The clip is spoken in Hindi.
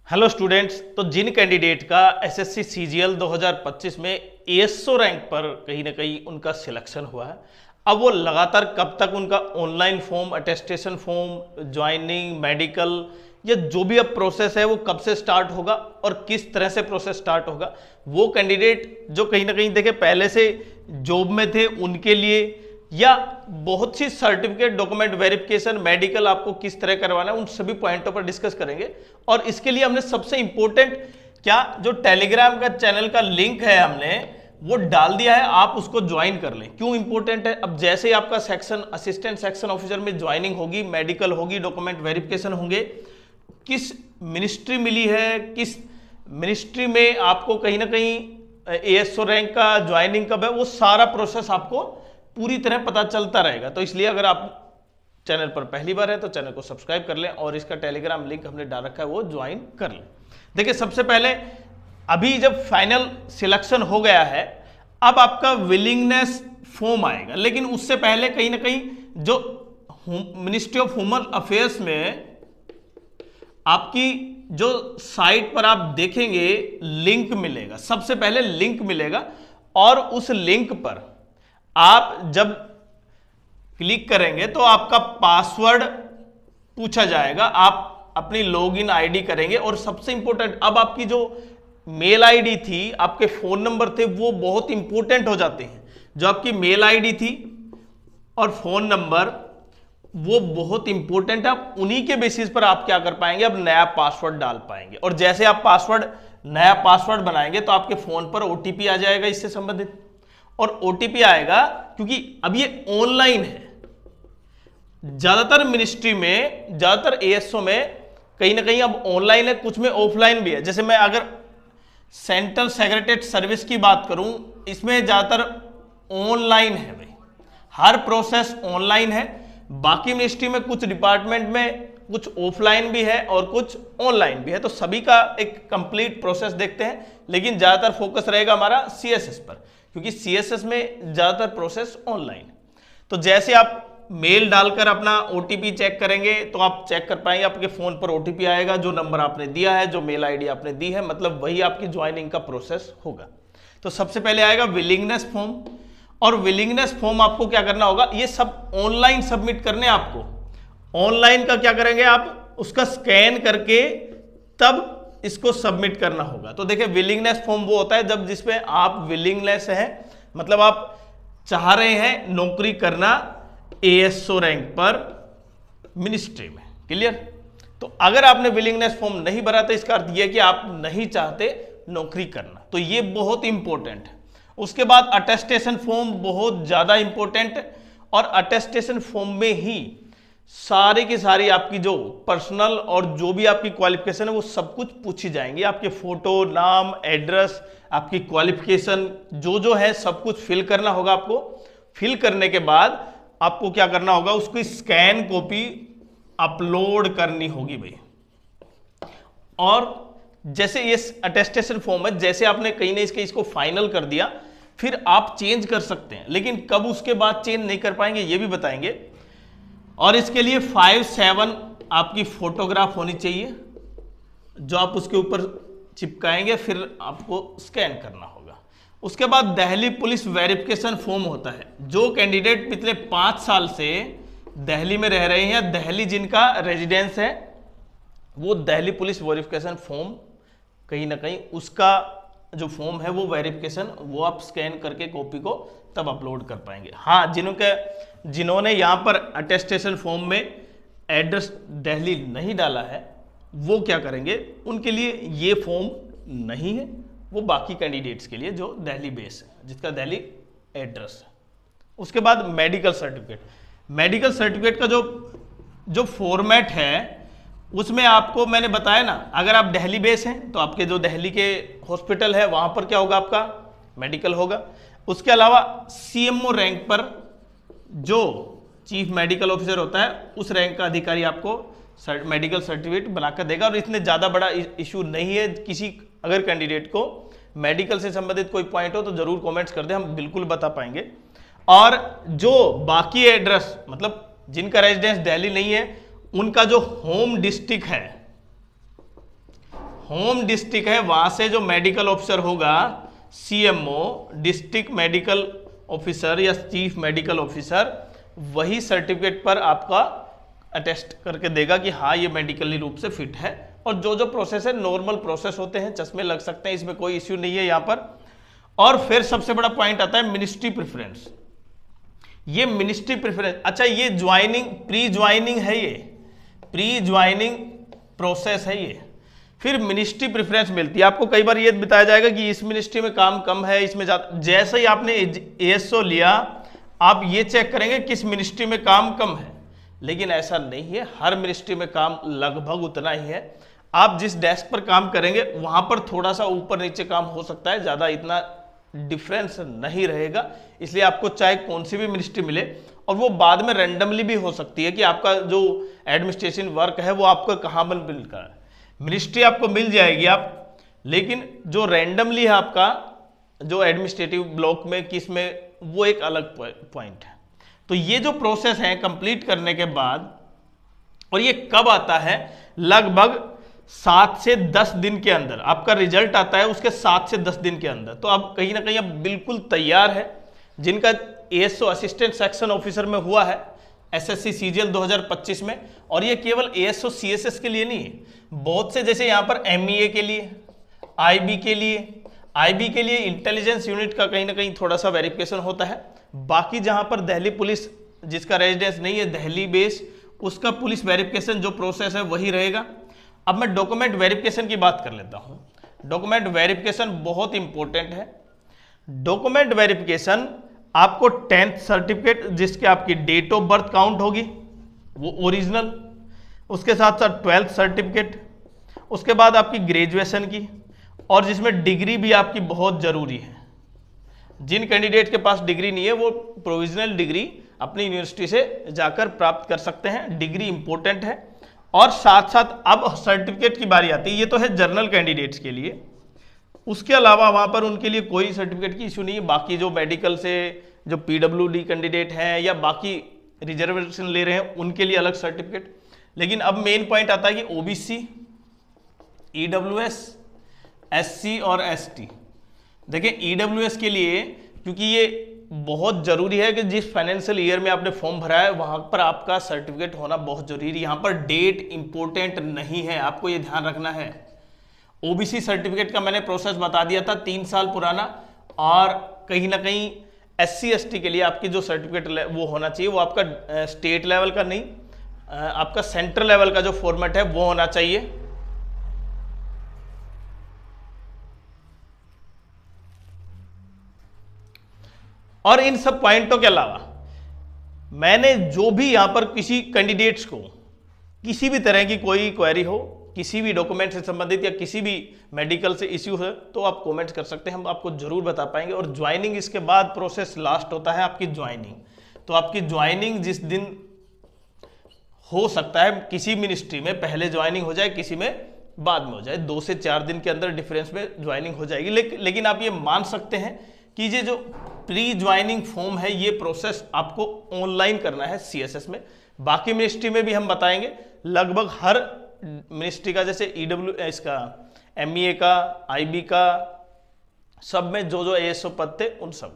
Hello students. तो जिन कैंडिडेट का एसएससी सीजीएल 2025 में एएसओ रैंक पर कहीं ना कहीं उनका सिलेक्शन हुआ है, अब वो लगातार कब तक उनका online form, attestation form, joining, medical या जो भी अब प्रोसेस है वो कब से स्टार्ट होगा और किस तरह से प्रोसेस स्टार्ट होगा, वो कैंडिडेट जो कहीं ना कहीं देखे पहले से जॉब में थे उनके लिए, या बहुत सी सर्टिफिकेट, डॉक्यूमेंट वेरिफिकेशन, मेडिकल आपको किस तरह करवाना है, उन सभी पॉइंटों पर डिस्कस करेंगे। और इसके लिए हमने सबसे इंपॉर्टेंट क्या जो टेलीग्राम का चैनल का लिंक है हमने वो डाल दिया है, आप उसको ज्वाइन कर लें। क्यों इंपॉर्टेंट है? अब जैसे ही आपका सेक्शन असिस्टेंट सेक्शन ऑफिसर में ज्वाइनिंग होगी, मेडिकल होगी, डॉक्यूमेंट वेरिफिकेशन होंगे, किस मिनिस्ट्री मिली है, किस मिनिस्ट्री में आपको कहीं ना कहीं एएसओ रैंक का ज्वाइनिंग कब है, वो सारा प्रोसेस आपको पूरी तरह पता चलता रहेगा। तो इसलिए अगर आप चैनल पर पहली बार है तो चैनल को सब्सक्राइब कर लें और इसका टेलीग्राम लिंक हमने डाल रखा है वो ज्वाइन कर लें। देखिए, सबसे पहले अभी जब फाइनल सिलेक्शन हो गया है, अब आपका विलिंगनेस फॉर्म आएगा, लेकिन उससे पहले कहीं ना कहीं जो मिनिस्ट्री ऑफ ह्यूमन अफेयर्स में आपकी जो साइट पर आप देखेंगे लिंक मिलेगा, सबसे पहले लिंक मिलेगा और उस लिंक पर आप जब क्लिक करेंगे तो आपका पासवर्ड पूछा जाएगा, आप अपनी लॉगिन आईडी करेंगे और सबसे इंपॉर्टेंट, अब आपकी जो मेल आईडी थी, आपके फोन नंबर थे, वो बहुत इंपॉर्टेंट हो जाते हैं। जो आपकी मेल आईडी थी और फोन नंबर वो बहुत इंपॉर्टेंट है, आप उन्हीं के बेसिस पर आप क्या कर पाएंगे, अब नया पासवर्ड डाल पाएंगे। और जैसे आप नया पासवर्ड बनाएंगे तो आपके फोन पर ओटीपी आ जाएगा इससे संबंधित, और ओटीपी आएगा क्योंकि अब ये ऑनलाइन है। ज्यादातर मिनिस्ट्री में, ज्यादातर एएसओ में कहीं ना कहीं अब ऑनलाइन है, कुछ में ऑफलाइन भी है। जैसे मैं अगर सेंट्रल सेक्रेटरीट सर्विस की बात करूं, इसमें ज्यादातर ऑनलाइन है भाई, हर प्रोसेस ऑनलाइन है। बाकी मिनिस्ट्री में कुछ डिपार्टमेंट में कुछ ऑफलाइन भी है और कुछ ऑनलाइन भी है, तो सभी का एक कंप्लीट प्रोसेस देखते हैं। लेकिन ज्यादातर फोकस रहेगा हमारा सीएसएस पर, क्योंकि सीएसएस में ज्यादातर प्रोसेस ऑनलाइन। तो जैसे आप मेल डालकर अपना ओटीपी चेक करेंगे तो आप चेक कर पाएंगे, आपके फोन पर ओटीपी आएगा, जो नंबर आपने दिया है, जो मेल आईडी आपने दी है, मतलब वही आपकी ज्वाइनिंग का प्रोसेस होगा। तो सबसे पहले आएगा विलिंगनेस फॉर्म, और विलिंगनेस फॉर्म आपको क्या करना होगा, ये सब ऑनलाइन सबमिट करने। आपको ऑनलाइन का क्या करेंगे, आप उसका स्कैन करके तब इसको सबमिट करना होगा। तो देखिए, विलिंगनेस फॉर्म वो होता है जब जिसमें आप विलिंगनेस है, मतलब आप चाह रहे हैं नौकरी करना एएसओ रैंक पर मिनिस्ट्री में। क्लियर? तो अगर आपने विलिंगनेस फॉर्म नहीं भरा तो इसका अर्थ यह है कि आप नहीं चाहते नौकरी करना, तो ये बहुत इंपॉर्टेंट है। उसके बाद अटेस्टेशन फॉर्म बहुत ज्यादा इंपॉर्टेंट, और अटेस्टेशन फॉर्म में ही सारी की सारी आपकी जो पर्सनल और जो भी आपकी क्वालिफिकेशन है वो सब कुछ पूछी जाएंगी। आपके फोटो, नाम, एड्रेस, आपकी क्वालिफिकेशन जो है सब कुछ फिल करना होगा आपको। फिल करने के बाद आपको क्या करना होगा, उसकी स्कैन कॉपी अपलोड करनी होगी भाई। और जैसे ये अटेस्टेशन फॉर्म है, जैसे आपने कहीं ना इसको फाइनल कर दिया, फिर आप चेंज कर सकते हैं, लेकिन कब उसके बाद चेंज नहीं कर पाएंगे ये भी बताएंगे। और इसके लिए 5/7 आपकी फोटोग्राफ होनी चाहिए, जो आप उसके ऊपर चिपकाएंगे, फिर आपको स्कैन करना होगा। उसके बाद दिल्ली पुलिस वेरिफिकेशन फॉर्म होता है। जो कैंडिडेट पिछले 5 साल से दिल्ली में रह रहे हैं, दिल्ली जिनका रेजिडेंस है, वो दिल्ली पुलिस वेरिफिकेशन फॉर्म कहीं ना कहीं उसका जो फॉर्म है वो वेरिफिकेशन वो आप स्कैन करके कॉपी को तब अपलोड कर पाएंगे। हाँ, जिन्होंने यहाँ पर अटेस्टेशन फॉर्म में एड्रेस दिल्ली नहीं डाला है वो क्या करेंगे, उनके लिए ये फॉर्म नहीं है, वो बाकी कैंडिडेट्स के लिए जो दिल्ली बेस है, जिसका दिल्ली एड्रेस है। उसके बाद मेडिकल सर्टिफिकेट। मेडिकल सर्टिफिकेट का जो फॉर्मेट है उसमें आपको मैंने बताया ना, अगर आप दिल्ली बेस हैं तो आपके जो दिल्ली के हॉस्पिटल है वहां पर क्या होगा, आपका मेडिकल होगा। उसके अलावा सीएमओ रैंक पर जो चीफ मेडिकल ऑफिसर होता है उस रैंक का अधिकारी आपको मेडिकल सर्टिफिकेट बनाकर देगा। और इतने ज़्यादा बड़ा इशू नहीं है। किसी अगर कैंडिडेट को मेडिकल से संबंधित कोई पॉइंट हो तो जरूर कमेंट्स कर दे, हम बिल्कुल बता पाएंगे। और जो बाकी एड्रेस, मतलब जिनका रेजिडेंस दिल्ली नहीं है, उनका जो होम डिस्ट्रिक्ट है, होम डिस्ट्रिक्ट है, वहां से जो मेडिकल ऑफिसर होगा CMO, डिस्ट्रिक्ट मेडिकल ऑफिसर या चीफ मेडिकल ऑफिसर, वही सर्टिफिकेट पर आपका अटेस्ट करके देगा कि हाँ ये मेडिकली रूप से फिट है। और जो जो प्रोसेस है नॉर्मल प्रोसेस होते हैं, चश्मे लग सकते हैं, इसमें कोई इश्यू नहीं है यहाँ पर। और फिर सबसे बड़ा पॉइंट आता है मिनिस्ट्री प्रेफरेंस। ये मिनिस्ट्री प्रेफरेंस, अच्छा ये ज्वाइनिंग प्री ज्वाइनिंग है, ये प्री ज्वाइनिंग प्रोसेस है ये, फिर मिनिस्ट्री प्रेफरेंस मिलती है आपको। कई बार ये बताया जाएगा कि इस मिनिस्ट्री में काम कम है, इसमें ज्यादा। जैसे ही आपने ASO लिया, आप ये चेक करेंगे किस मिनिस्ट्री में काम कम है, लेकिन ऐसा नहीं है, हर मिनिस्ट्री में काम लगभग उतना ही है। आप जिस डेस्क पर काम करेंगे वहां पर थोड़ा सा ऊपर नीचे काम हो सकता है, ज्यादा इतना डिफरेंस नहीं रहेगा। इसलिए आपको चाहे कौन सी भी मिनिस्ट्री मिले, और वो बाद में रैंडमली भी हो सकती है कि आपका जो एडमिनिस्ट्रेशन वर्क है वो आपको कहाँ पर मिल रहा है। मिनिस्ट्री आपको मिल जाएगी आप, लेकिन जो रैंडमली है आपका जो एडमिनिस्ट्रेटिव ब्लॉक में किस में, वो एक अलग पॉइंट है। तो ये जो प्रोसेस है कंप्लीट करने के बाद, और ये कब आता है, लगभग 7 से 10 दिन के अंदर आपका रिजल्ट आता है, उसके 7 से 10 दिन के अंदर। तो आप कहीं ना कहीं अब बिल्कुल तैयार है। जिनका ASO असिस्टेंट सेक्शन ऑफिसर में हुआ है SSC CGL 2025 में, और ये केवल ASO CSS के लिए नहीं है, बहुत से जैसे यहाँ पर MEA के लिए, IB के लिए इंटेलिजेंस यूनिट का कहीं ना कहीं थोड़ा सा वेरिफिकेशन होता है। बाकी जहाँ पर दिल्ली पुलिस जिसका रेजिडेंस नहीं है दिल्ली बेस, उसका पुलिस वेरिफिकेशन जो प्रोसेस है वही रहेगा। अब मैं डॉक्यूमेंट वेरिफिकेशन की बात कर लेता हूँ। डॉक्यूमेंट वेरिफिकेशन बहुत इंपॉर्टेंट है। डॉक्यूमेंट वेरिफिकेशन आपको 10th सर्टिफिकेट जिसके आपकी डेट ऑफ बर्थ काउंट होगी वो ओरिजिनल, उसके साथ साथ 12th सर्टिफिकेट, उसके बाद आपकी ग्रेजुएशन की, और जिसमें डिग्री भी आपकी बहुत जरूरी है। जिन कैंडिडेट के पास डिग्री नहीं है वो प्रोविजनल डिग्री अपनी यूनिवर्सिटी से जाकर प्राप्त कर सकते हैं, डिग्री इंपॉर्टेंट है। और साथ साथ अब सर्टिफिकेट की बारी आती है, ये तो है जनरल कैंडिडेट्स के लिए, उसके अलावा वहां पर उनके लिए कोई सर्टिफिकेट की इशू नहीं है। बाकी जो मेडिकल से जो PWD कैंडिडेट हैं या बाकी रिजर्वेशन ले रहे हैं उनके लिए अलग सर्टिफिकेट। लेकिन अब मेन पॉइंट आता है कि OBC, EWS, SC और ST। देखिए EWS के लिए, क्योंकि ये बहुत जरूरी है कि जिस फाइनेंशियल ईयर में आपने फॉर्म भरा है वहां पर आपका सर्टिफिकेट होना बहुत जरूरी है। यहां पर डेट इंपॉर्टेंट नहीं है, आपको ये ध्यान रखना है। OBC सर्टिफिकेट का मैंने प्रोसेस बता दिया था 3 साल पुराना, और कहीं ना कहीं SC ST के लिए आपकी जो सर्टिफिकेट वो होना चाहिए वो आपका स्टेट लेवल का नहीं, आपका सेंट्रल लेवल का जो फॉर्मेट है वो होना चाहिए। और इन सब पॉइंटों के अलावा मैंने जो भी यहां पर किसी कैंडिडेट्स को किसी भी तरह की कोई क्वेरी हो, किसी भी डॉक्यूमेंट से संबंधित या किसी भी मेडिकल से इश्यू है, तो आप कमेंट कर सकते हैं, हम आपको जरूर बता पाएंगे। और ज्वाइनिंग इसके बाद प्रोसेस लास्ट होता है आपकी ज्वाइनिंग। तो आपकी ज्वाइनिंग जिस दिन हो सकता है किसी मिनिस्ट्री में पहले ज्वाइनिंग हो जाए, किसी में बाद में हो जाए, 2 से 4 दिन के अंदर डिफरेंस में ज्वाइनिंग हो जाएगी। लेकिन आप ये मान सकते हैं कि ये जो प्री ज्वाइनिंग फॉर्म है ये प्रोसेस आपको ऑनलाइन करना है CSS में। बाकी मिनिस्ट्री में भी हम बताएंगे, लगभग हर मिनिस्ट्री का, जैसे EWS का, MEA का, IB का, सब में जो जो ASO पद थे उन सब का।